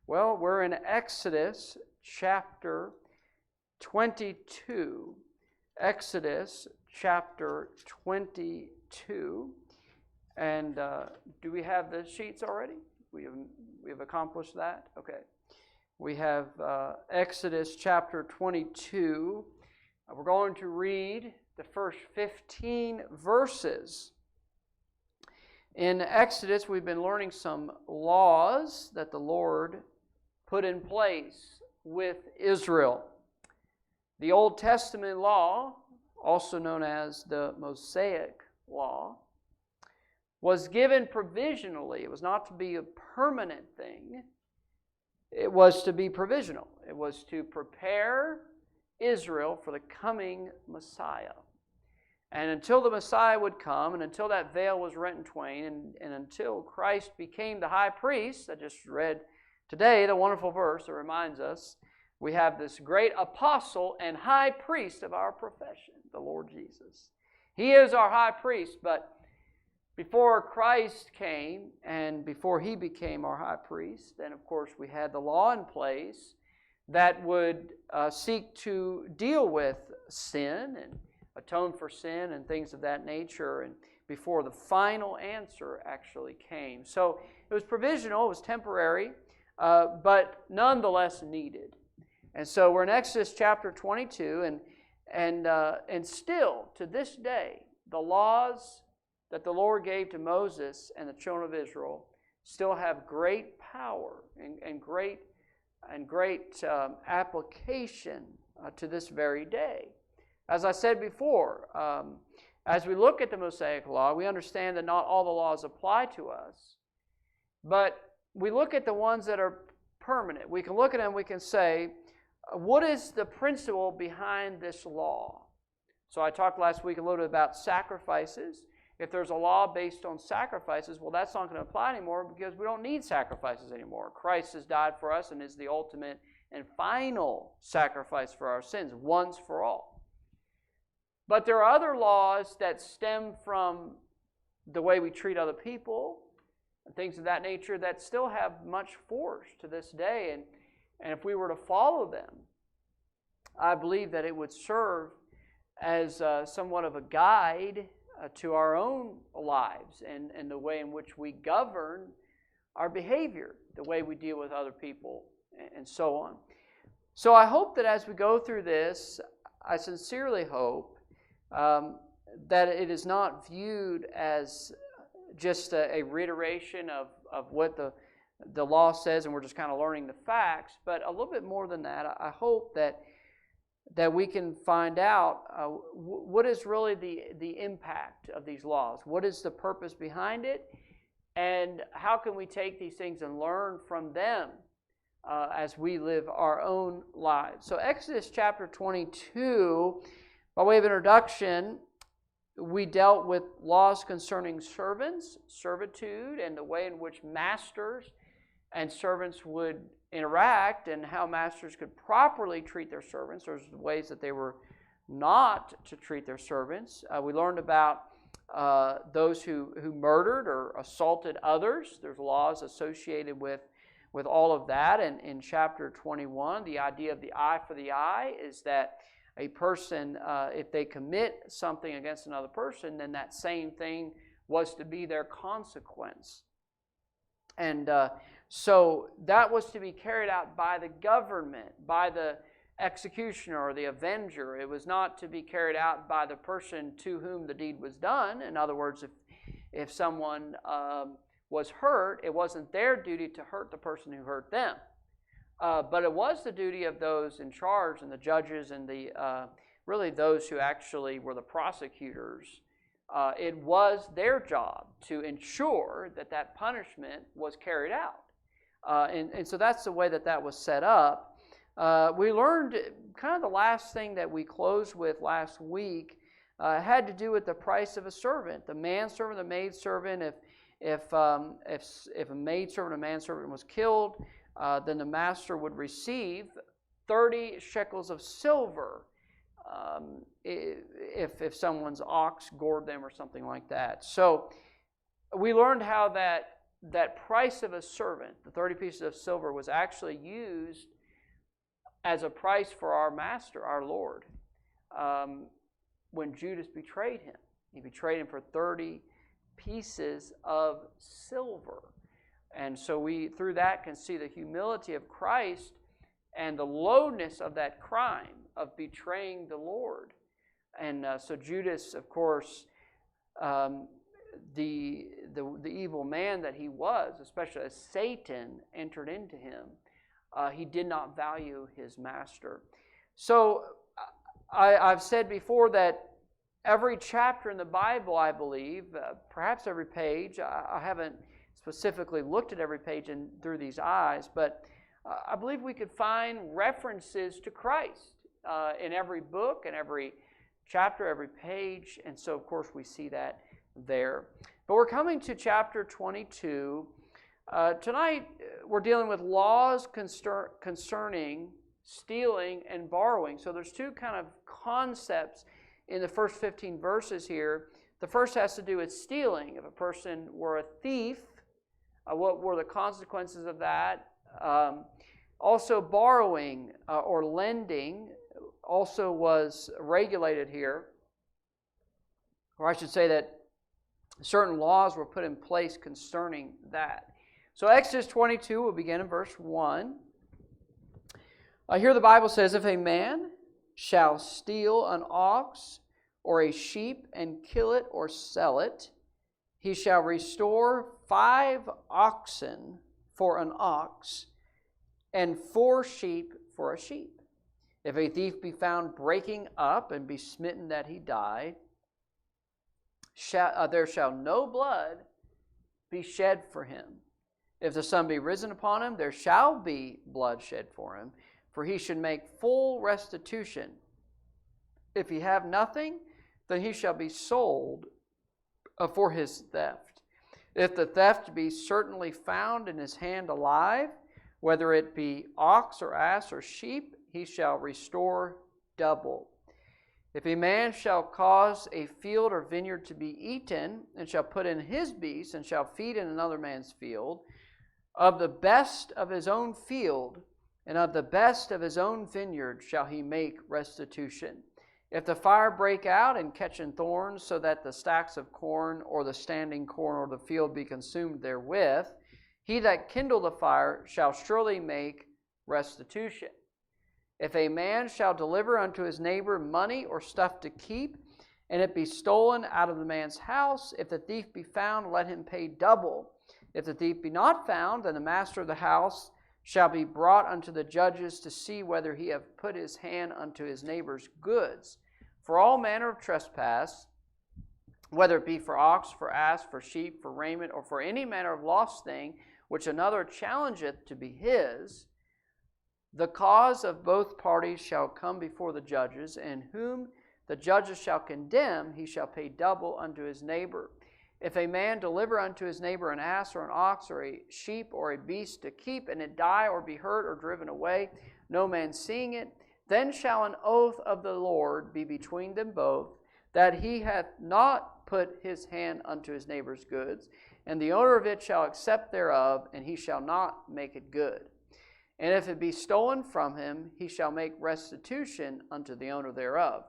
Well, we're in Exodus chapter 22. Exodus chapter 22. And do we have the sheets already? We have accomplished that? Okay. We have Exodus chapter 22. We're going to read the first 15 verses. In Exodus, we've been learning some laws that the Lord put in place with Israel. The Old Testament law, also known as the Mosaic law, was given provisionally. It was not to be a permanent thing. It was to be provisional. It was to prepare Israel for the coming Messiah. And until the Messiah would come, and until that veil was rent in twain, and until Christ became the high priest, I just read today the wonderful verse that reminds us we have this great apostle and high priest of our profession, the Lord Jesus. He is our high priest, but before Christ came and before He became our high priest, then of course we had the law in place that would seek to deal with sin and atone for sin and things of that nature, and before the final answer actually came. So it was provisional, it was temporary, but nonetheless needed. And so we're in Exodus chapter 22, and still to this day, the laws that the Lord gave to Moses and the children of Israel still have great power and great application to this very day. As I said before, as we look at the Mosaic law, we understand that not all the laws apply to us, but we look at the ones that are permanent. We can look at them, we can say, what is the principle behind this law? So I talked last week a little bit about sacrifices. If there's a law based on sacrifices, well, that's not going to apply anymore because we don't need sacrifices anymore. Christ has died for us and is the ultimate and final sacrifice for our sins, once for all. But there are other laws that stem from the way we treat other people and things of that nature that still have much force to this day. And if we were to follow them, I believe that it would serve as somewhat of a guide to our own lives and the way in which we govern our behavior, the way we deal with other people, and so on. So I hope that as we go through this, I sincerely hope that it is not viewed as just a reiteration of what the law says and we're just kind of learning the facts, but a little bit more than that. I hope that we can find out what is really the impact of these laws. What is the purpose behind it? And how can we take these things and learn from them as we live our own lives? So Exodus chapter 22, by way of introduction, we dealt with laws concerning servants, servitude, and the way in which masters and servants would interact and how masters could properly treat their servants. There's ways that they were not to treat their servants. We learned about those who murdered or assaulted others. There's laws associated with all of that. And in chapter 21, the idea of the eye for the eye is that a person, if they commit something against another person, then that same thing was to be their consequence. And so that was to be carried out by the government, by the executioner or the avenger. It was not to be carried out by the person to whom the deed was done. In other words, if someone was hurt, it wasn't their duty to hurt the person who hurt them. But it was the duty of those in charge and the judges and really those who actually were the prosecutors. It was their job to ensure that punishment was carried out. And so that's the way that was set up. We learned kind of the last thing that we closed with last week had to do with the price of a servant. The manservant, the maidservant. If a maidservant, a manservant was killed, then the master would receive 30 shekels of silver if someone's ox gored them or something like that. So we learned how that that price of a servant, the 30 pieces of silver, was actually used as a price for our master, our Lord, when Judas betrayed him. He betrayed him for 30 pieces of silver. And so we, through that, can see the humility of Christ and the lowness of that crime of betraying the Lord. And so Judas, of course, the evil man that he was, especially as Satan entered into him, he did not value his master. So I've said before that every chapter in the Bible, I believe, perhaps every page, I haven't specifically looked at every page through these eyes, but I believe we could find references to Christ in every book, in every chapter, every page, and so of course we see that there. But we're coming to chapter 22. Tonight we're dealing with laws concerning stealing and borrowing. So there's two kind of concepts in the first 15 verses here. The first has to do with stealing. If a person were a thief, what were the consequences of that? Also borrowing or lending also was regulated here. Or I should say that certain laws were put in place concerning that. So Exodus 22 will begin in verse 1. Here the Bible says, "If a man shall steal an ox or a sheep and kill it or sell it, he shall restore 5 oxen for an ox and 4 sheep for a sheep. If a thief be found breaking up and be smitten that he died, there shall no blood be shed for him. If the sun be risen upon him, there shall be blood shed for him, for he should make full restitution. If he have nothing, then he shall be sold for his theft. If the theft be certainly found in his hand alive, whether it be ox or ass or sheep, he shall restore double. If a man shall cause a field or vineyard to be eaten, and shall put in his beasts, and shall feed in another man's field, of the best of his own field, and of the best of his own vineyard shall he make restitution. If the fire break out and catch in thorns, so that the stacks of corn or the standing corn or the field be consumed therewith, he that kindled the fire shall surely make restitution. If a man shall deliver unto his neighbor money or stuff to keep, and it be stolen out of the man's house, if the thief be found, let him pay double. If the thief be not found, then the master of the house shall be brought unto the judges to see whether he have put his hand unto his neighbor's goods. For all manner of trespass, whether it be for ox, for ass, for sheep, for raiment, or for any manner of lost thing, which another challengeth to be his, the cause of both parties shall come before the judges, and whom the judges shall condemn, he shall pay double unto his neighbor. If a man deliver unto his neighbor an ass or an ox or a sheep or a beast to keep, and it die or be hurt or driven away, no man seeing it, then shall an oath of the Lord be between them both, that he hath not put his hand unto his neighbor's goods, and the owner of it shall accept thereof, and he shall not make it good. And if it be stolen from him, he shall make restitution unto the owner thereof.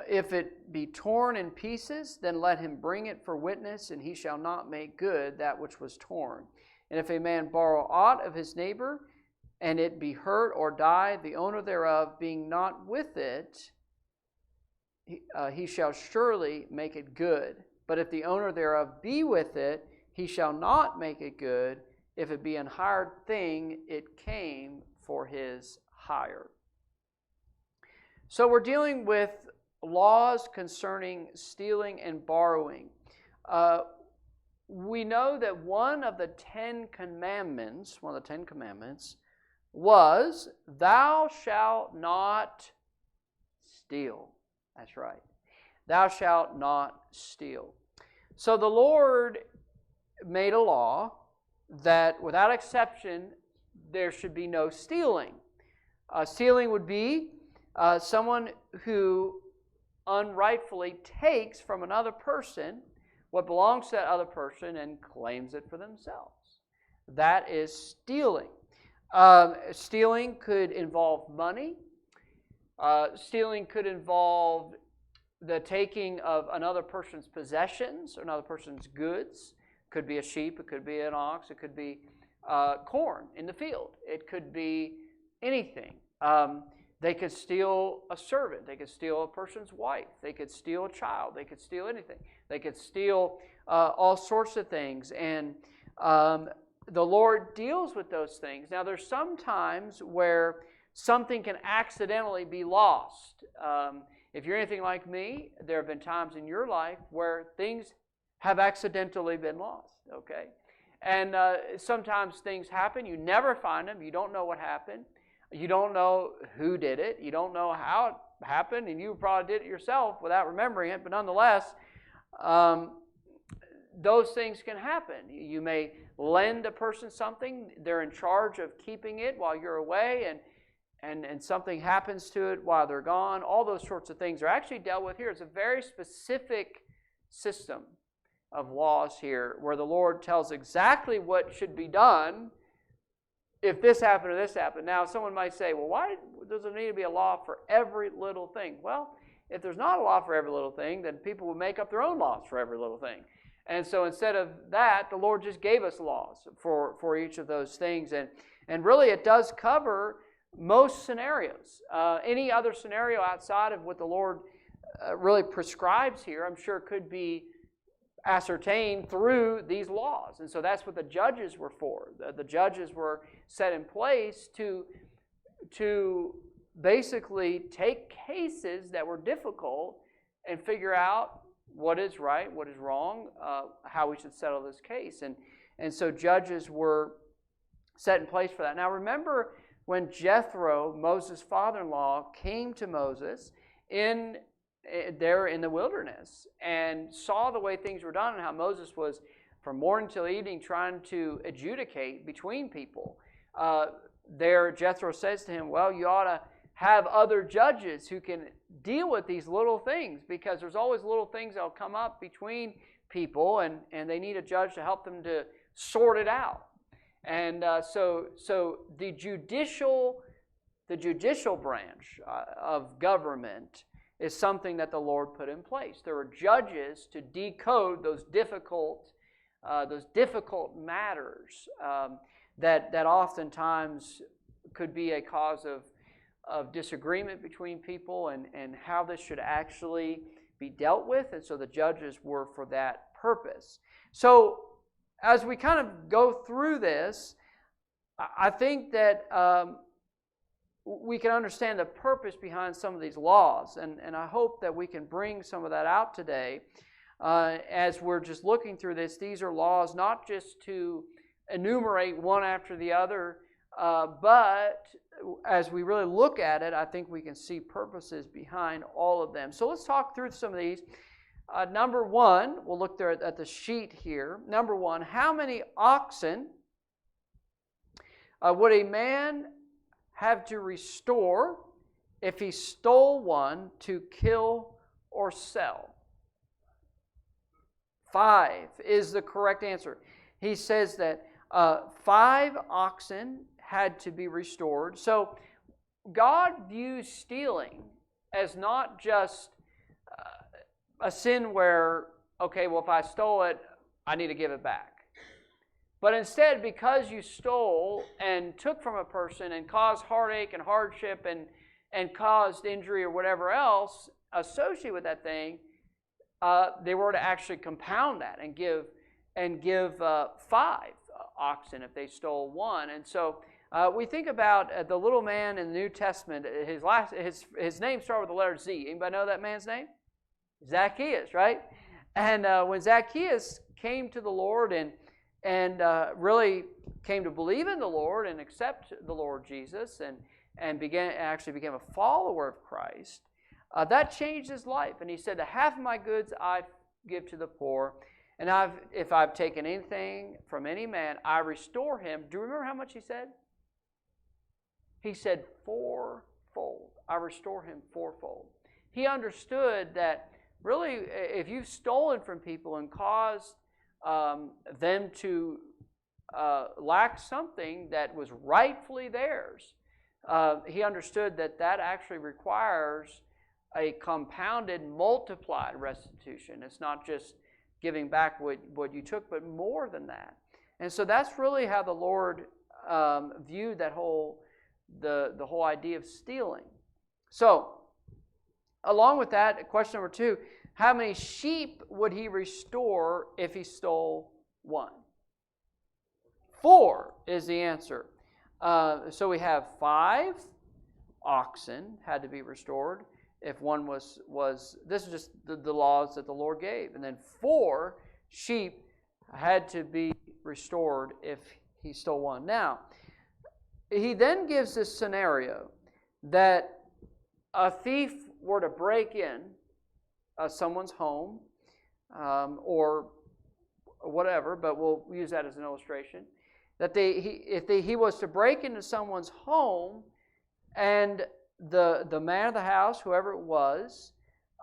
If it be torn in pieces, then let him bring it for witness, and he shall not make good that which was torn. And if a man borrow aught of his neighbor, and it be hurt or die, the owner thereof being not with it, he shall surely make it good. But if the owner thereof be with it, he shall not make it good. If it be an hired thing, it came for his hire. So we're dealing with laws concerning stealing and borrowing. We know that one of the Ten Commandments was, thou shalt not steal. That's right. Thou shalt not steal. So the Lord made a law that without exception there should be no stealing. Stealing would be someone who unrightfully takes from another person what belongs to that other person and claims it for themselves. That is stealing. Stealing could involve money. Stealing could involve the taking of another person's possessions or another person's goods. It could be a sheep, it could be an ox, it could be corn in the field. It could be anything. They could steal a servant. They could steal a person's wife. They could steal a child. They could steal anything. They could steal all sorts of things. And the Lord deals with those things. Now, there's some times where something can accidentally be lost. If you're anything like me, there have been times in your life where things have accidentally been lost, okay? And sometimes things happen. You never find them. You don't know what happened. You don't know who did it. You don't know how it happened, and you probably did it yourself without remembering it. But nonetheless, those things can happen. You may lend a person something. They're in charge of keeping it while you're away, and something happens to it while they're gone. All those sorts of things are actually dealt with here. It's a very specific system of laws here where the Lord tells exactly what should be done if this happened or this happened. Now, someone might say, well, why does there need to be a law for every little thing? Well, if there's not a law for every little thing, then people will make up their own laws for every little thing. And so instead of that, the Lord just gave us laws for each of those things. And really it does cover most scenarios. Any other scenario outside of what the Lord really prescribes here, I'm sure could be ascertained through these laws. And so that's what the judges were for. The judges were set in place to basically take cases that were difficult and figure out what is right, what is wrong, how we should settle this case. And so judges were set in place for that. Now remember when Jethro, Moses' father-in-law, came to Moses there in the wilderness and saw the way things were done and how Moses was from morning till evening trying to adjudicate between people. There Jethro says to him, well, you ought to have other judges who can deal with these little things, because there's always little things that will come up between people, and they need a judge to help them to sort it out. And so the judicial branch of government is something that the Lord put in place. There were judges to decode those difficult matters that oftentimes could be a cause of disagreement between people, and how this should actually be dealt with. And so the judges were for that purpose. So as we kind of go through this, I think that we can understand the purpose behind some of these laws, and I hope that we can bring some of that out today. As we're just looking through this, these are laws not just to enumerate one after the other, but as we really look at it, I think we can see purposes behind all of them. So let's talk through some of these. Number one, we'll look there at the sheet here. Number one, how many oxen would a man have to restore if he stole one to kill or sell? 5 is the correct answer. He says that 5 oxen had to be restored. So God views stealing as not just a sin where, okay, well, if I stole it, I need to give it back. But instead, because you stole and took from a person and caused heartache and hardship and caused injury or whatever else associated with that thing, they were to actually compound that and give 5 oxen if they stole one. And so we think about the little man in the New Testament. His name started with the letter Z. Anybody know that man's name? Zacchaeus, right? And when Zacchaeus came to the Lord and really came to believe in the Lord and accept the Lord Jesus and actually became a follower of Christ, that changed his life. And he said, half of my goods I give to the poor, and if I've taken anything from any man, I restore him. Do you remember how much he said? He said 4-fold. I restore him 4-fold. He understood that really, if you've stolen from people and caused them to lack something that was rightfully theirs, he understood that that actually requires a compounded, multiplied restitution. It's not just giving back what you took, but more than that. And so that's really how the Lord viewed that the whole idea of stealing. So, along with that, question number 2, how many sheep would he restore if he stole one? 4 is the answer. So we have 5 oxen had to be restored if one was this is just the laws that the Lord gave. And then 4 sheep had to be restored if he stole one. Now, he then gives this scenario that a thief were to break in someone's home or whatever, but we'll use that as an illustration. That if he was to break into someone's home and the man of the house, whoever it was,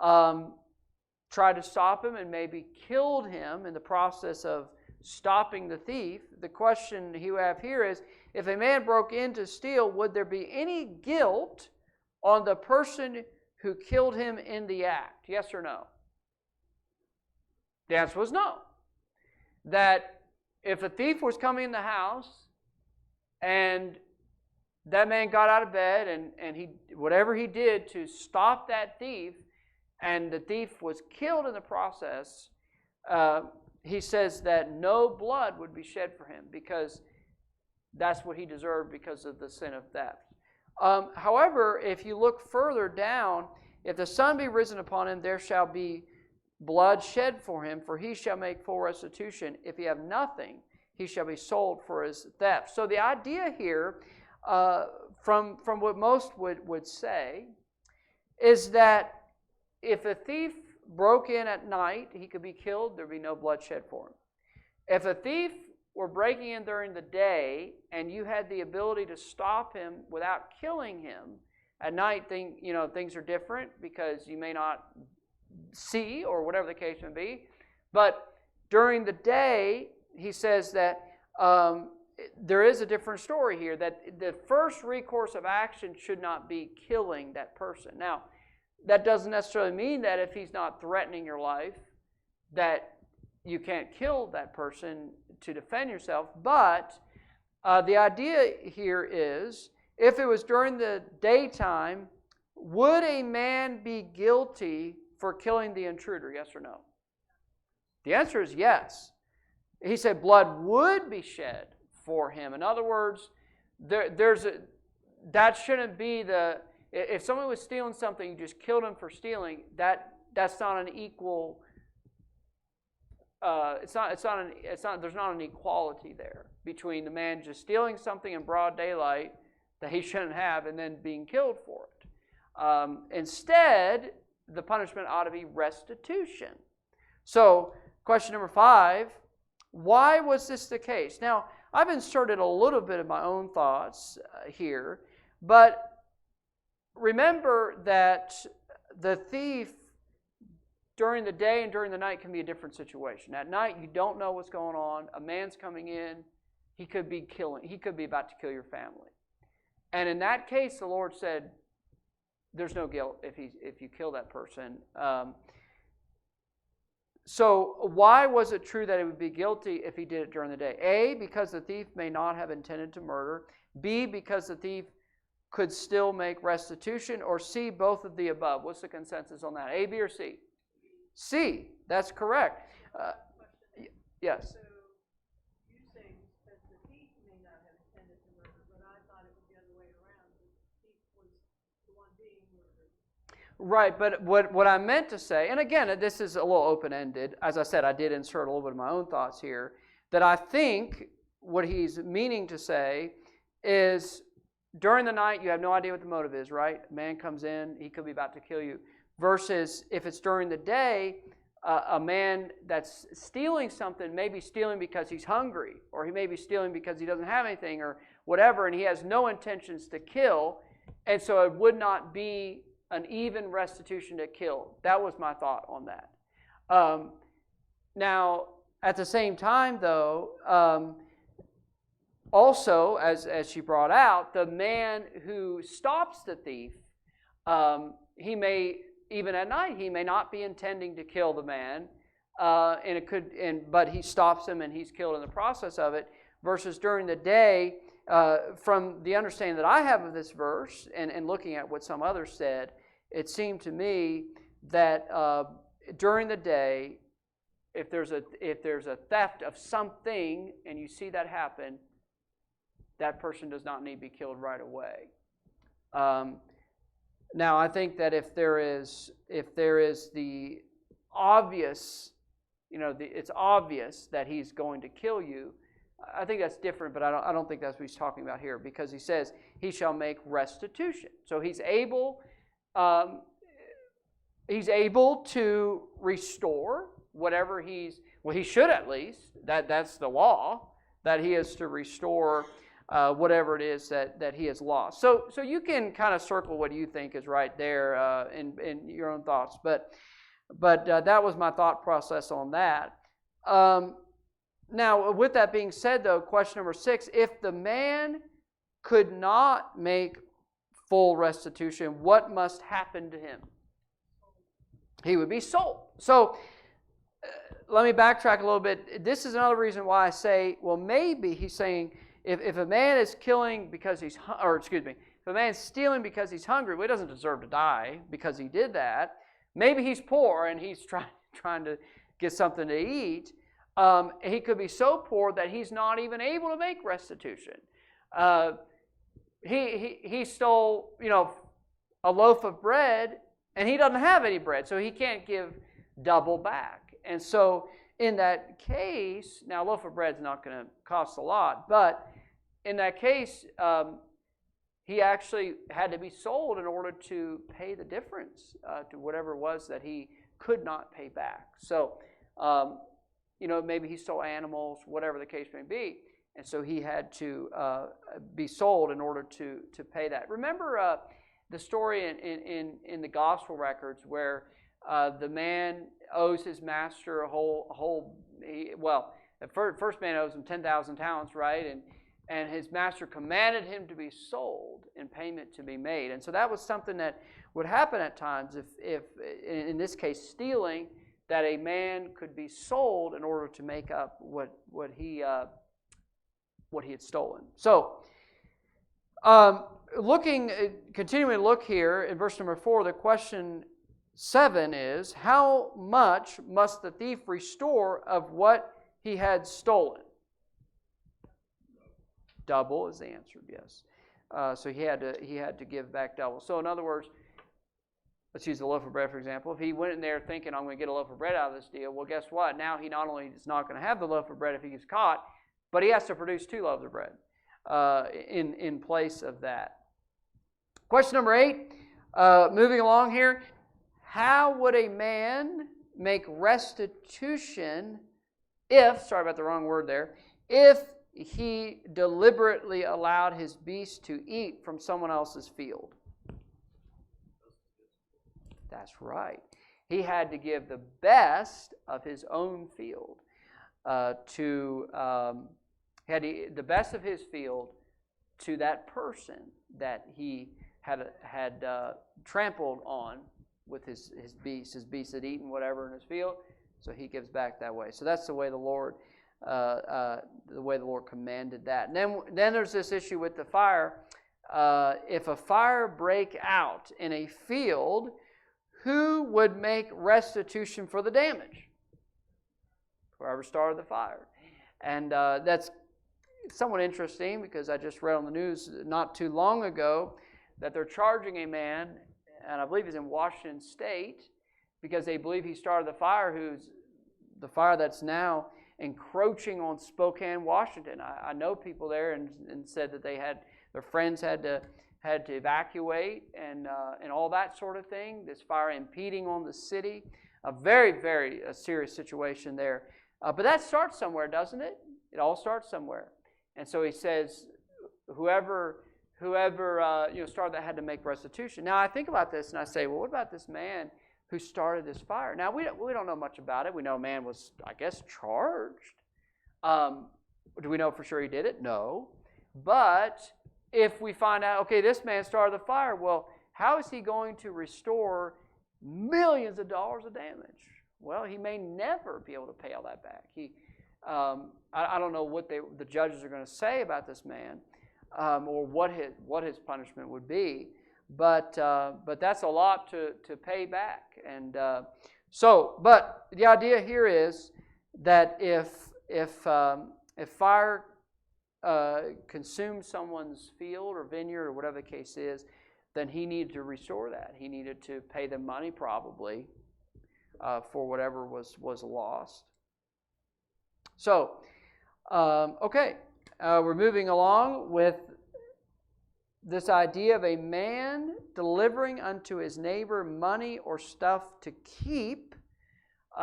tried to stop him and maybe killed him in the process of stopping the thief, the question he would have here is, if a man broke in to steal, would there be any guilt on the person who killed him in the act? Yes or no? The answer was no. That if a thief was coming in the house and that man got out of bed and he whatever he did to stop that thief, and the thief was killed in the process, he says that no blood would be shed for him because that's what he deserved because of the sin of theft. However, if you look further down, if the sun be risen upon him, there shall be blood shed for him, for he shall make full restitution. If he have nothing, he shall be sold for his theft. So the idea here, from what most would say, is that if a thief broke in at night, he could be killed, there'd be no blood shed for him. If a thief were breaking in during the day and you had the ability to stop him without killing him, at night things are different because you may not see or whatever the case may be. But during the day, he says that there is a different story here, that the first recourse of action should not be killing that person. Now, that doesn't necessarily mean that if he's not threatening your life, that you can't kill that person to defend yourself. But the idea here is, if it was during the daytime, would a man be guilty for killing the intruder? Yes or no? The answer is yes. He said blood would be shed for him. In other words, that shouldn't be the... If someone was stealing something, you just killed him for stealing, that's not an equal... there's not an equality there between the man just stealing something in broad daylight that he shouldn't have and then being killed for it. Instead, the punishment ought to be restitution. So, question number 5, why was this the case? Now, I've inserted a little bit of my own thoughts here, but remember that the thief during the day and during the night can be a different situation. At night, you don't know what's going on. A man's coming in. He could be about to kill your family. And in that case, the Lord said, there's no guilt if you kill that person. So why was it true that he would be guilty if he did it during the day? A, because the thief may not have intended to murder. B, because the thief could still make restitution. Or C, both of the above. What's the consensus on that? A, B, or C? C. That's correct. Yes. So you say that the thief may not have intended to murder, but I thought it was the other way around. The thief was the one being murdered. Right, but what I meant to say, and again, this is a little open-ended. As I said, I did insert a little bit of my own thoughts here, that I think what he's meaning to say is during the night, you have no idea what the motive is, right? A man comes in, he could be about to kill you. Versus if it's during the day, a man that's stealing something may be stealing because he's hungry, or he may be stealing because he doesn't have anything or whatever, and he has no intentions to kill, and so it would not be an even restitution to kill. That was my thought on that. Now, at the same time, though, also, as she brought out, the man who stops the thief, he may, even at night, he may not be intending to kill the man, but he stops him and he's killed in the process of it. Versus during the day, from the understanding that I have of this verse, and looking at what some others said, it seemed to me that during the day, if there's a theft of something and you see that happen, that person does not need to be killed right away. Now, I think that if there is the obvious, it's obvious that he's going to kill you, I think that's different, but I don't think that's what he's talking about here, because he says he shall make restitution. So he's able to restore whatever he should at least. That's the law, that he is to restore whatever it is that he has lost. So you can kind of circle what you think is right there in your own thoughts. But that was my thought process on that. Now, with that being said, though, question number 6, if the man could not make full restitution, what must happen to him? He would be sold. So let me backtrack a little bit. This is another reason why I say, well, maybe he's saying, if a man is killing because if a man is stealing because he's hungry, well, he doesn't deserve to die because he did that. Maybe he's poor and he's trying to get something to eat. He could be so poor that he's not even able to make restitution. He stole, a loaf of bread, and he doesn't have any bread, so he can't give double back. And so in that case, now a loaf of bread is not going to cost a lot, but in that case, he actually had to be sold in order to pay the difference to whatever it was that he could not pay back. So, maybe he stole animals, whatever the case may be, and so he had to be sold in order to pay that. Remember the story in the gospel records where the man owes his master the first man owes him 10,000 talents, right? And his master commanded him to be sold and payment to be made. And so that was something that would happen at times if in this case, stealing, that a man could be sold in order to make up what he had stolen. So, continuing to look here in verse number 4, the question 7 is, how much must the thief restore of what he had stolen? Double is the answer, yes. So he had to give back double. So in other words, let's use the loaf of bread, for example. If he went in there thinking, I'm going to get a loaf of bread out of this deal, well, guess what? Now he not only is not going to have the loaf of bread if he gets caught, but he has to produce 2 loaves of bread in place of that. Question number 8, moving along here. How would a man make restitution if he deliberately allowed his beast to eat from someone else's field? That's right. He had to give the best of his own field the best of his field to that person that he had trampled on with his beast. His beast had eaten whatever in his field, so he gives back that way. So that's the way the Lord commanded that. And then there's this issue with the fire. If a fire break out in a field, who would make restitution for the damage? Whoever started the fire. And that's somewhat interesting because I just read on the news not too long ago that they're charging a man, and I believe he's in Washington State, because they believe he started the fire, who's the fire that's now encroaching on Spokane, Washington. I know people there and said that their friends had to evacuate and all that sort of thing. This fire impeding on the city. A very, very serious situation there. But that starts somewhere, doesn't it? It all starts somewhere. And so he says, whoever whoever started that had to make restitution. Now I think about this and I say, well, what about this man who started this fire? Now we don't know much about it. We know a man was, I guess, charged. Do we know for sure he did it? No. But if we find out, okay, this man started the fire, well, how is he going to restore millions of dollars of damage? Well, he may never be able to pay all that back. I don't know what the judges are going to say about this man, or what his punishment would be, but that's a lot to pay back. And but the idea here is that if fire consumed someone's field or vineyard or whatever the case is, then he needed to restore that. He needed to pay them money probably for whatever was lost. So, okay, we're moving along with this idea of a man delivering unto his neighbor money or stuff to keep.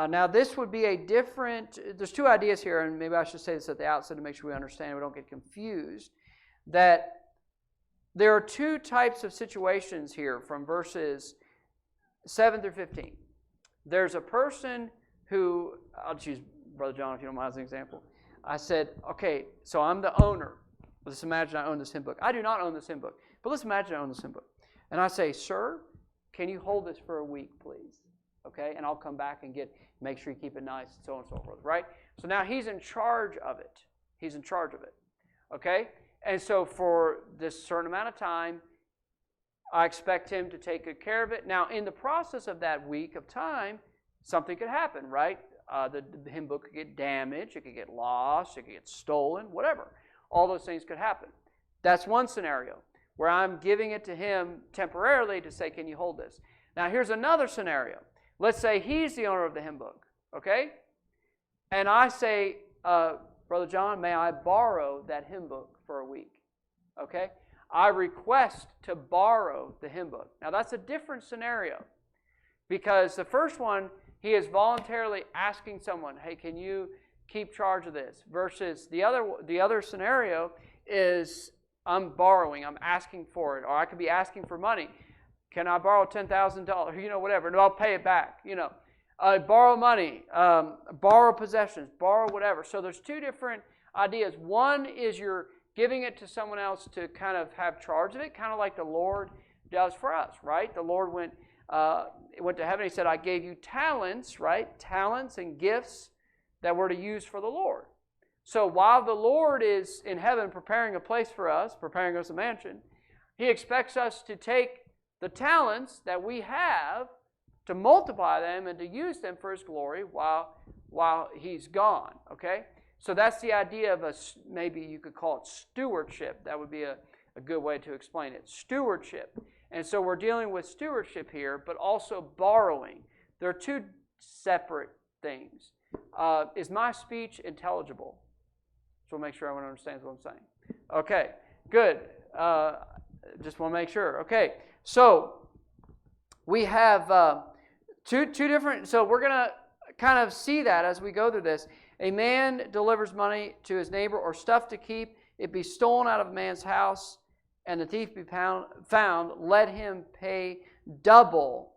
Now, this would be a different, there's two ideas here, and maybe I should say this at the outset to make sure we understand, we don't get confused, that there are two types of situations here from verses 7 through 15. There's a person who, I'll just use Brother John if you don't mind as an example. I said, okay, so I'm the owner. Let's imagine I own this hymn book. I do not own this hymn book, but let's imagine I own this hymn book. And I say, sir, can you hold this for a week, please? Okay, and I'll come back and make sure you keep it nice, and so on and so forth, right? So now he's in charge of it. He's in charge of it, okay? And so for this certain amount of time, I expect him to take good care of it. Now, in the process of that week of time, something could happen, right? The hymn book could get damaged, it could get lost, it could get stolen, whatever. All those things could happen. That's one scenario where I'm giving it to him temporarily to say, can you hold this? Now, here's another scenario. Let's say he's the owner of the hymn book, okay? And I say, Brother John, may I borrow that hymn book for a week? Okay? I request to borrow the hymn book. Now, that's a different scenario because the first one, he is voluntarily asking someone, hey, can you keep charge of this? Versus the other scenario is I'm borrowing, I'm asking for it, or I could be asking for money. Can I borrow $10,000? Whatever, and I'll pay it back. Borrow money, borrow possessions, borrow whatever. So there's two different ideas. One is you're giving it to someone else to kind of have charge of it, kind of like the Lord does for us, right? The Lord went to heaven. He said, I gave you talents, right? Talents and gifts that we're to use for the Lord. So while the Lord is in heaven preparing a place for us, preparing us a mansion, He expects us to take the talents that we have to multiply them and to use them for His glory while He's gone, okay? So that's the idea of maybe you could call it stewardship. That would be a good way to explain it. Stewardship. And so we're dealing with stewardship here, but also borrowing. There are two separate things. Is my speech intelligible? So we'll make sure everyone understands what I'm saying. Okay, good. Just want to make sure. Okay, so we have two different, so we're going to kind of see that as we go through this. A man delivers money to his neighbor or stuff to keep. It be stolen out of a man's house, and the thief be found. Let him pay double.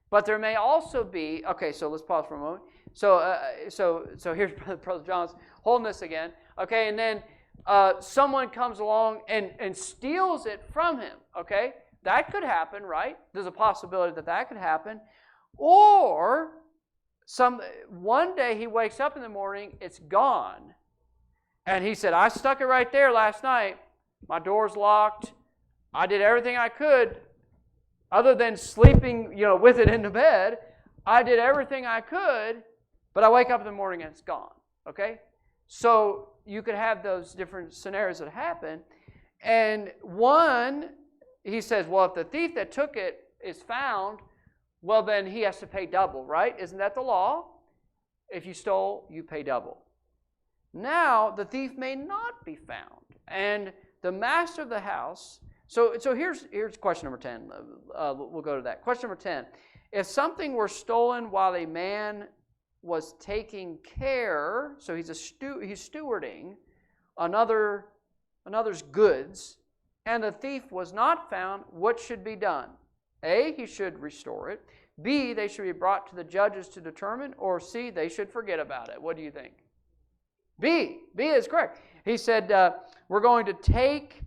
But there may also be, okay, so let's pause for a moment. So here's Brother John's holding this again. Okay, and then someone comes along and steals it from him. Okay, that could happen, right? There's a possibility that could happen. Or one day he wakes up in the morning, it's gone. And he said, I stuck it right there last night. My door's locked. I did everything I could other than sleeping, with it in the bed. I did everything I could, but I wake up in the morning and it's gone. Okay? So you could have those different scenarios that happen. And one, he says, well, if the thief that took it is found, well, then he has to pay double, right? Isn't that the law? If you stole, you pay double. Now, the thief may not be found. And the master of the house, so here's question number 10. We'll go to that. Question number 10. If something were stolen while a man was taking care, so he's stewarding another's goods, and the thief was not found, what should be done? A, he should restore it. B, they should be brought to the judges to determine. Or C, they should forget about it. What do you think? B is correct. He said, we're going to take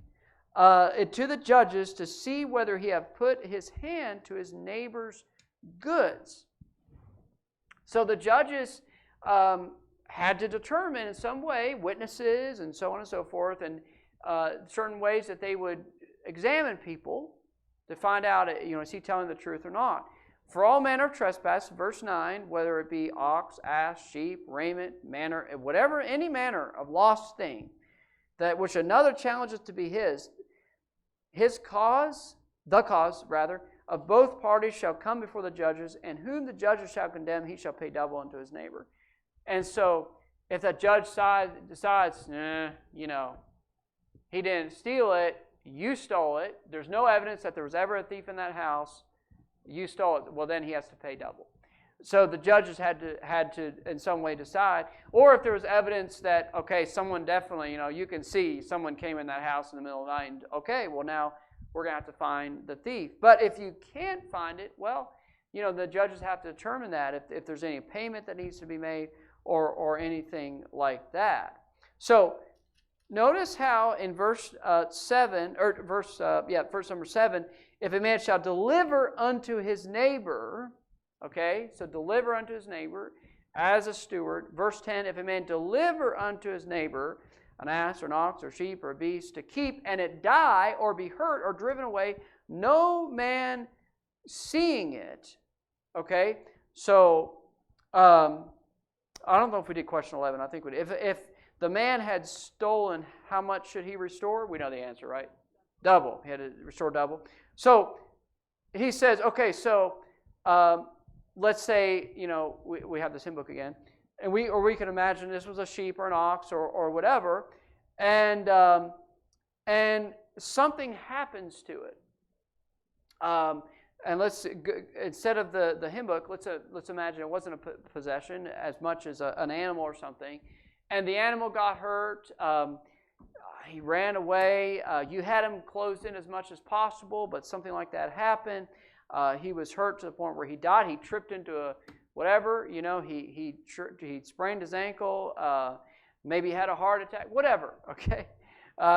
it to the judges to see whether he have put his hand to his neighbor's goods. So the judges had to determine in some way, witnesses and so on and so forth, and certain ways that they would examine people to find out, is he telling the truth or not? For all manner of trespass, verse 9, whether it be ox, ass, sheep, raiment, manner, whatever, any manner of lost thing, that which another challenges to be his cause, the cause, rather, of both parties shall come before the judges, and whom the judges shall condemn, he shall pay double unto his neighbor. And so, if that judge decides, he didn't steal it, you stole it, there's no evidence that there was ever a thief in that house, you stole it, well then he has to pay double. So the judges had to in some way decide. Or if there was evidence that, okay, someone definitely, you can see someone came in that house in the middle of the night, and okay, well now we're going to have to find the thief. But if you can't find it, well, the judges have to determine that if there's any payment that needs to be made or anything like that. So notice how in verse 7, or verse number 7, if a man shall deliver unto his neighbor, okay, so deliver unto his neighbor as a steward. Verse 10, if a man deliver unto his neighbor an ass or an ox or sheep or a beast to keep, and it die or be hurt or driven away, no man seeing it, okay, so I don't know if we did question 11. I think we did. If the man had stolen, how much should he restore? We know the answer, right? Double. He had to restore double. So he says, okay, so let's say, we have this hymn book again, and we can imagine this was a sheep or an ox or whatever, and something happens to it. And let's, instead of the hymn book, let's imagine it wasn't a possession as much as an animal or something, and the animal got hurt. He ran away. You had him closed in as much as possible, but something like that happened. He was hurt to the point where he died. He tripped into a whatever. He sprained his ankle. Maybe had a heart attack. Whatever. Okay,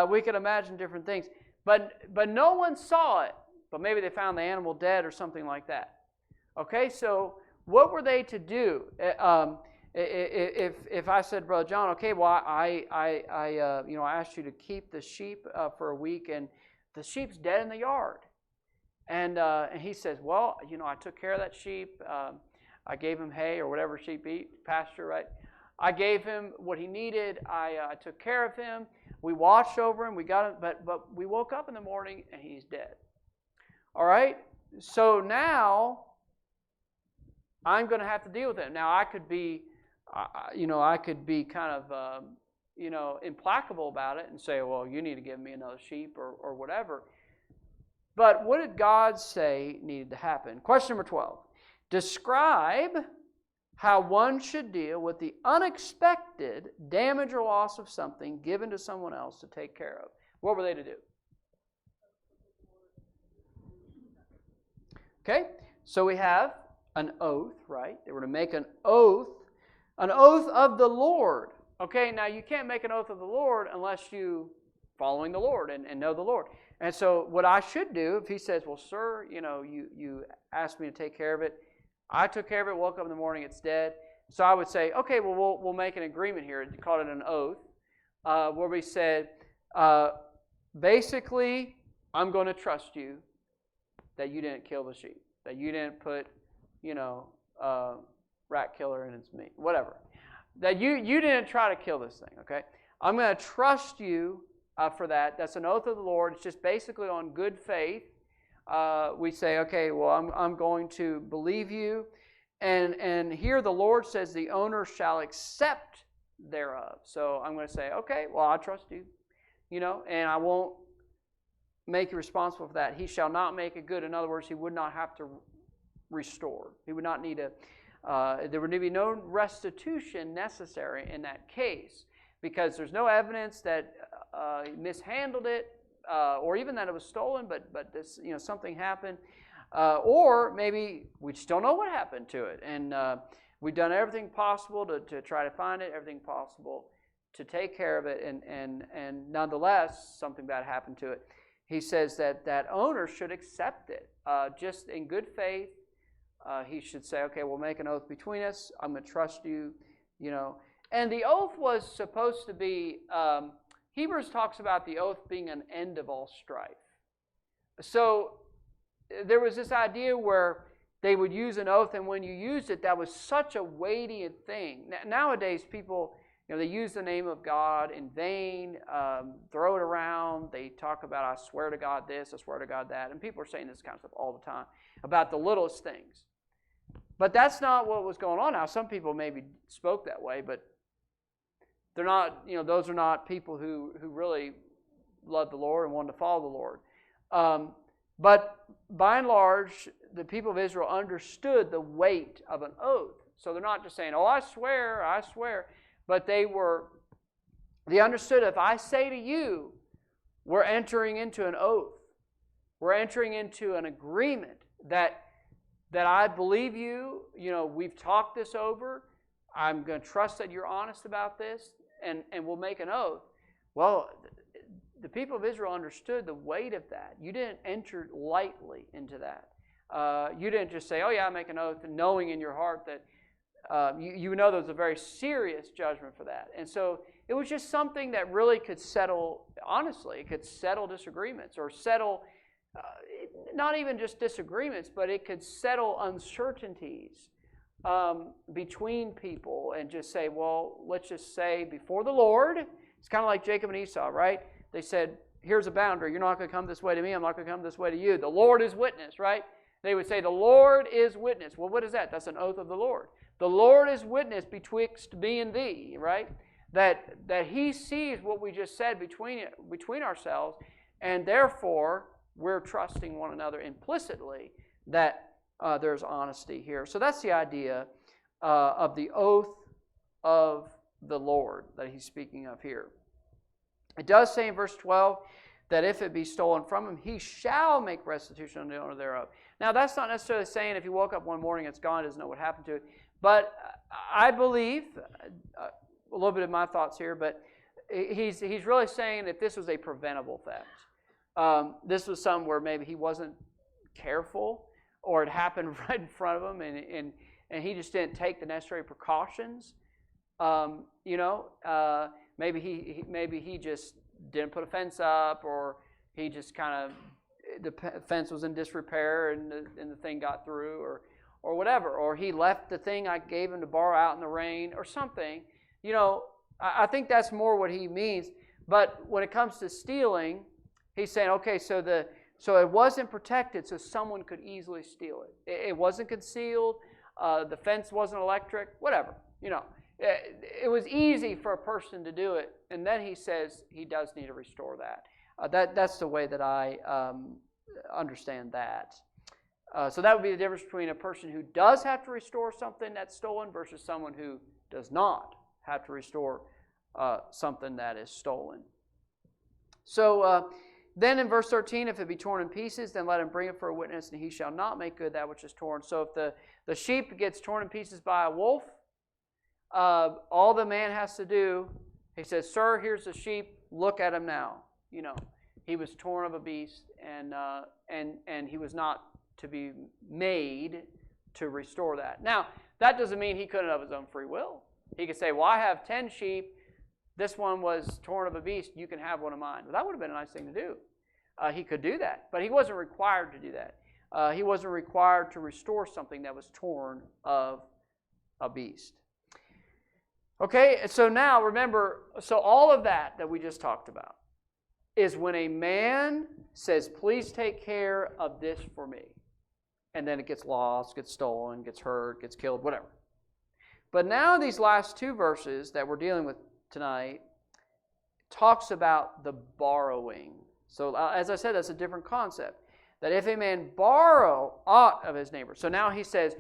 we could imagine different things, but no one saw it. But maybe they found the animal dead or something like that. Okay, so what were they to do? If I said, Brother John, okay, well, I asked you to keep the sheep for a week, and the sheep's dead in the yard, and he says, well, I took care of that sheep. I gave him hay or whatever sheep eat, pasture, right? I gave him what he needed. I took care of him. We watched over him. We got him, but we woke up in the morning and he's dead. All right. So now I'm going to have to deal with him. Now I could be. I could be kind of, implacable about it and say, well, you need to give me another sheep or whatever. But what did God say needed to happen? Question number 12. Describe how one should deal with the unexpected damage or loss of something given to someone else to take care of. What were they to do? Okay, so we have an oath, right? They were to make an oath of the Lord. Okay, now you can't make an oath of the Lord unless you following the Lord and know the Lord. And so what I should do, if he says, well, sir, you asked me to take care of it. I took care of it, woke up in the morning, it's dead. So I would say, okay, well, we'll make an agreement here. You called it an oath, where we said, basically, I'm going to trust you that you didn't kill the sheep, that you didn't put, rat killer in its meat, whatever. That you didn't try to kill this thing, okay? I'm going to trust you for that. That's an oath of the Lord. It's just basically on good faith. We say, okay, well, I'm going to believe you. And here the Lord says the owner shall accept thereof. So I'm going to say, okay, well, I trust you, and I won't make you responsible for that. He shall not make it good. In other words, he would not have to restore. He would not need to. There would be no restitution necessary in that case because there's no evidence that he mishandled it or even that it was stolen, but this, something happened, or maybe we just don't know what happened to it, and we've done everything possible to try to find it, everything possible to take care of it, and nonetheless, something bad happened to it. He says that owner should accept it, just in good faith. He should say, okay, we'll make an oath between us. I'm going to trust you, And the oath was supposed to be, Hebrews talks about the oath being an end of all strife. So there was this idea where they would use an oath, and when you used it, that was such a weighty thing. Nowadays, people, they use the name of God in vain, throw it around. They talk about, I swear to God this, I swear to God that. And people are saying this kind of stuff all the time about the littlest things. But that's not what was going on now. Some people maybe spoke that way, but they're not, those are not people who really love the Lord and wanted to follow the Lord. But by and large, the people of Israel understood the weight of an oath. So they're not just saying, oh, I swear. But they understood, if I say to you, we're entering into an oath. We're entering into an agreement that I believe you. We've talked this over. I'm going to trust that you're honest about this, and we'll make an oath. Well, the people of Israel understood the weight of that. You didn't enter lightly into that. You didn't just say, oh yeah, I make an oath, and knowing in your heart that you know there's a very serious judgment for that. And so it was just something that really could settle, honestly, it could settle disagreements, or settle, not even just disagreements, but it could settle uncertainties between people, and just say, well, let's just say before the Lord, it's kind of like Jacob and Esau, right? They said, here's a boundary. You're not going to come this way to me. I'm not going to come this way to you. The Lord is witness, right? They would say, the Lord is witness. Well, what is that? That's an oath of the Lord. The Lord is witness betwixt me and thee, right? That he sees what we just said between ourselves, and therefore we're trusting one another implicitly that there's honesty here. So that's the idea of the oath of the Lord that he's speaking of here. It does say in verse 12 that if it be stolen from him, he shall make restitution on the owner thereof. Now, that's not necessarily saying if he woke up one morning, it's gone, doesn't know what happened to it. But I believe, a little bit of my thoughts here, but he's really saying that this was a preventable theft. This was something where maybe he wasn't careful, or it happened right in front of him, and he just didn't take the necessary precautions. Maybe he just didn't put a fence up, or he just kind of, the fence was in disrepair and the thing got through, or whatever, or he left the thing I gave him to borrow out in the rain or something. I think that's more what he means. But when it comes to stealing, he's saying, okay, so it wasn't protected, so someone could easily steal it. It wasn't concealed. The fence wasn't electric. Whatever. It was easy for a person to do it. And then he says he does need to restore that. That's the way that I understand that. So that would be the difference between a person who does have to restore something that's stolen versus someone who does not have to restore something that is stolen. So then in verse 13, if it be torn in pieces, then let him bring it for a witness, and he shall not make good that which is torn. So if the sheep gets torn in pieces by a wolf, all the man has to do, he says, sir, here's the sheep, look at him now. He was torn of a beast, and he was not to be made to restore that. Now, that doesn't mean he couldn't of his own free will. He could say, well, I have 10 sheep. This one was torn of a beast. You can have one of mine. Well, that would have been a nice thing to do. He could do that, but he wasn't required to do that. He wasn't required to restore something that was torn of a beast. Okay, so now remember, so all of that we just talked about is when a man says, please take care of this for me. And then it gets lost, gets stolen, gets hurt, gets killed, whatever. But now these last two verses that we're dealing with tonight talks about the borrowing. So as I said, that's a different concept. That if a man borrow aught of his neighbor. So now he says,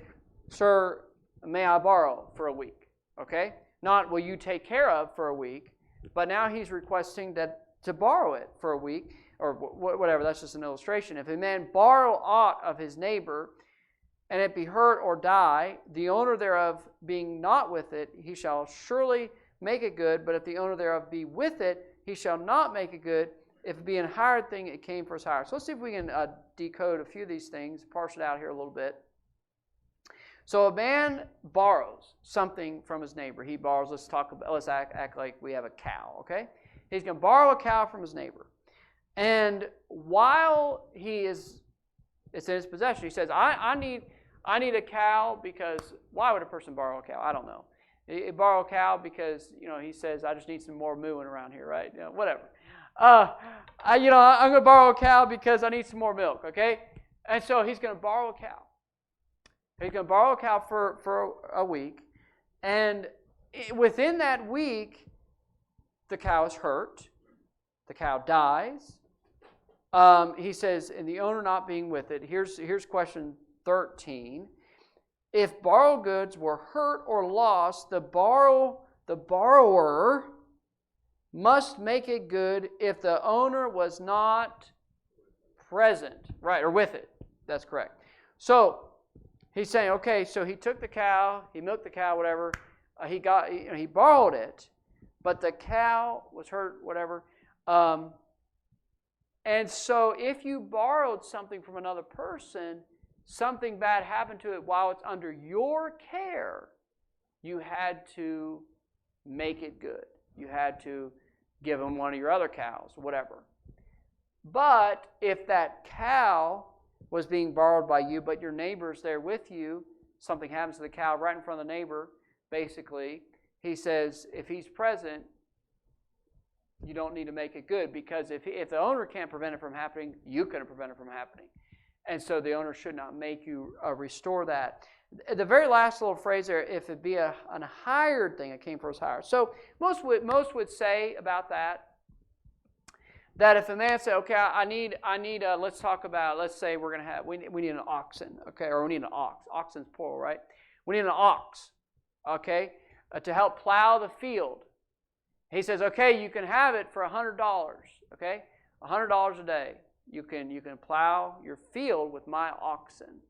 sir, may I borrow for a week? Okay? Not will you take care of for a week, but now he's requesting that to borrow it for a week, or whatever, that's just an illustration. If a man borrow aught of his neighbor, and it be hurt or die, the owner thereof being not with it, he shall surely make it good. But if the owner thereof be with it, he shall not make it good. If it be an hired thing, it came for his hire. So let's see if we can decode a few of these things, parse it out here a little bit. So a man borrows something from his neighbor. He borrows, let's act like we have a cow, okay? He's going to borrow a cow from his neighbor. And while it's in his possession, he says, I need a cow because, why would a person borrow a cow? I don't know. He borrow a cow because, he says, I just need some more mooing around here, right? Whatever. I'm going to borrow a cow because I need some more milk, okay? And so he's going to borrow a cow. He's going to borrow a cow for a week. And within that week, the cow is hurt. The cow dies. He says, and the owner not being with it. Here's question 13. If borrowed goods were hurt or lost, the borrower must make it good if the owner was not present, right, or with it. That's correct. So he's saying, okay, so he took the cow, he milked the cow, whatever. He borrowed it, but the cow was hurt, whatever. And so if you borrowed something from another person, something bad happened to it while it's under your care, you had to make it good. You had to give him one of your other cows, whatever. But if that cow was being borrowed by you, but your neighbor's there with you, something happens to the cow right in front of the neighbor, basically, he says, if he's present, you don't need to make it good, because if the owner can't prevent it from happening, you couldn't prevent it from happening. And so the owner should not make you restore that. The very last little phrase there, if it be an hired thing, it came for his hire. So most would say about that if a man said, okay, I need let's talk about, let's say we're going to have, we need an oxen, okay, or we need an ox. Oxen's plural, right? We need an ox, okay, to help plow the field. He says, okay, you can have it for $100, okay, $100 a day. You can plow your field with my oxen.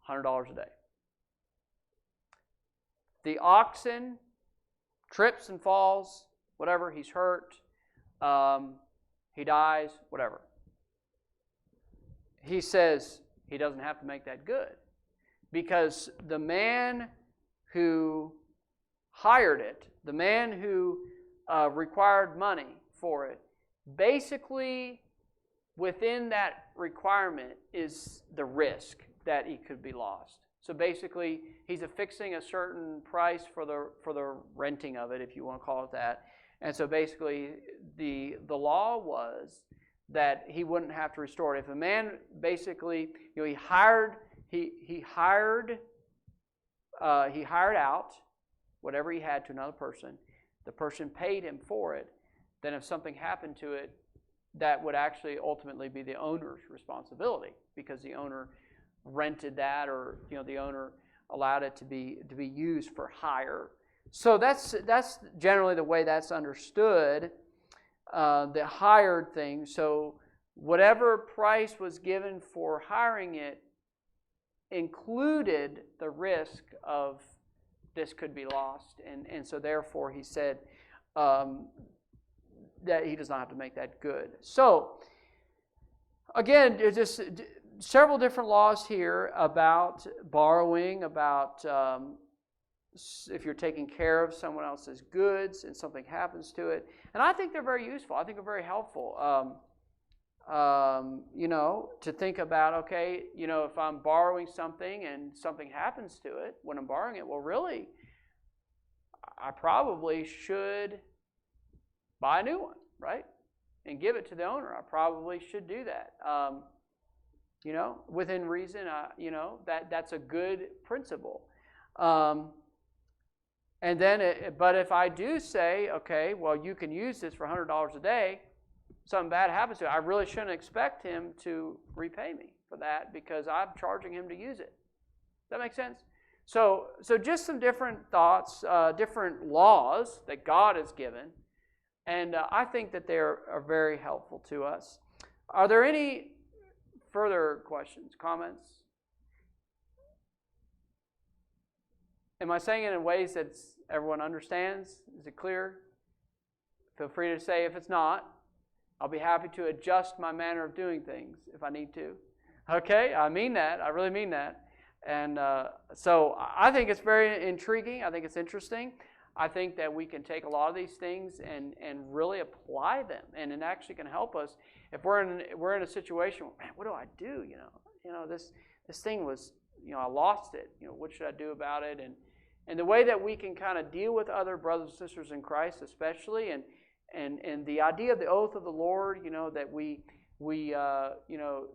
$100 a day. The oxen trips and falls, whatever, he's hurt, he dies, whatever. He says he doesn't have to make that good, because the man who hired it, the man who required money for it, basically within that requirement is the risk that it could be lost. So basically, he's affixing a certain price for the renting of it, if you want to call it that. And so basically, the law was that he wouldn't have to restore it. If a man basically, he hired out whatever he had to another person, the person paid him for it, then if something happened to it, that would actually ultimately be the owner's responsibility, because the owner rented that, or the owner allowed it to be used for hire. So that's generally the way that's understood, the hired thing. So whatever price was given for hiring it included the risk of this could be lost, and so therefore he said that he does not have to make that good. So again, there's just several different laws here about borrowing, about if you're taking care of someone else's goods and something happens to it. And I think they're very useful. I think they're very helpful. To think about, okay, if I'm borrowing something and something happens to it when I'm borrowing it, well, really, I probably should buy a new one, right? And give it to the owner. I probably should do that. Within reason, that's a good principle. And then, but if I do say, okay, well, you can use this for $100 a day, something bad happens to it, I really shouldn't expect him to repay me for that, because I'm charging him to use it. Does that make sense? So just some different thoughts, different laws that God has given, And I think that they are very helpful to us. Are there any further questions, comments? Am I saying it in ways that everyone understands? Is it clear? Feel free to say if it's not. I'll be happy to adjust my manner of doing things if I need to. Okay, I mean that. I really mean that. And so I think it's very intriguing. I think it's interesting. I think that we can take a lot of these things and really apply them, and it actually can help us if we're in a situation where, man, what do I do? This thing was, I lost it. What should I do about it? And the way that we can kind of deal with other brothers and sisters in Christ, especially, and the idea of the oath of the Lord, that we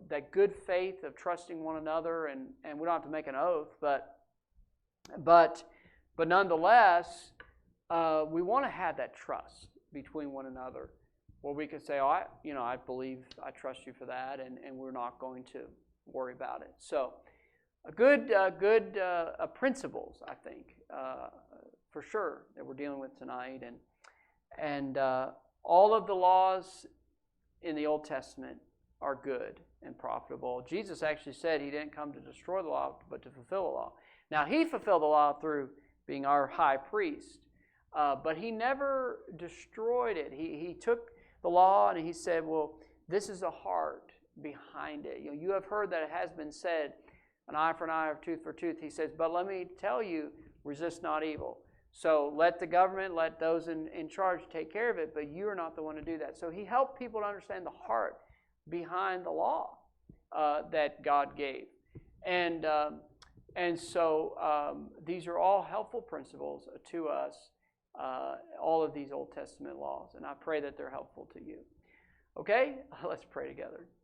that good faith of trusting one another, and we don't have to make an oath, but nonetheless, we want to have that trust between one another, where we can say, "Oh, I believe, I trust you for that," and we're not going to worry about it. So, good principles, I think, for sure, that we're dealing with tonight, and all of the laws in the Old Testament are good and profitable. Jesus actually said He didn't come to destroy the law, but to fulfill the law. Now, He fulfilled the law through being our high priest, but He never destroyed it. He took the law and He said, well, this is the heart behind it. You have heard that it has been said, an eye for an eye, or tooth for tooth. He says, but let me tell you, resist not evil. So let the government, let those in charge take care of it, but you're not the one to do that. So He helped people to understand the heart behind the law that God gave. And so these are all helpful principles to us, all of these Old Testament laws. And I pray that they're helpful to you. Okay? Let's pray together.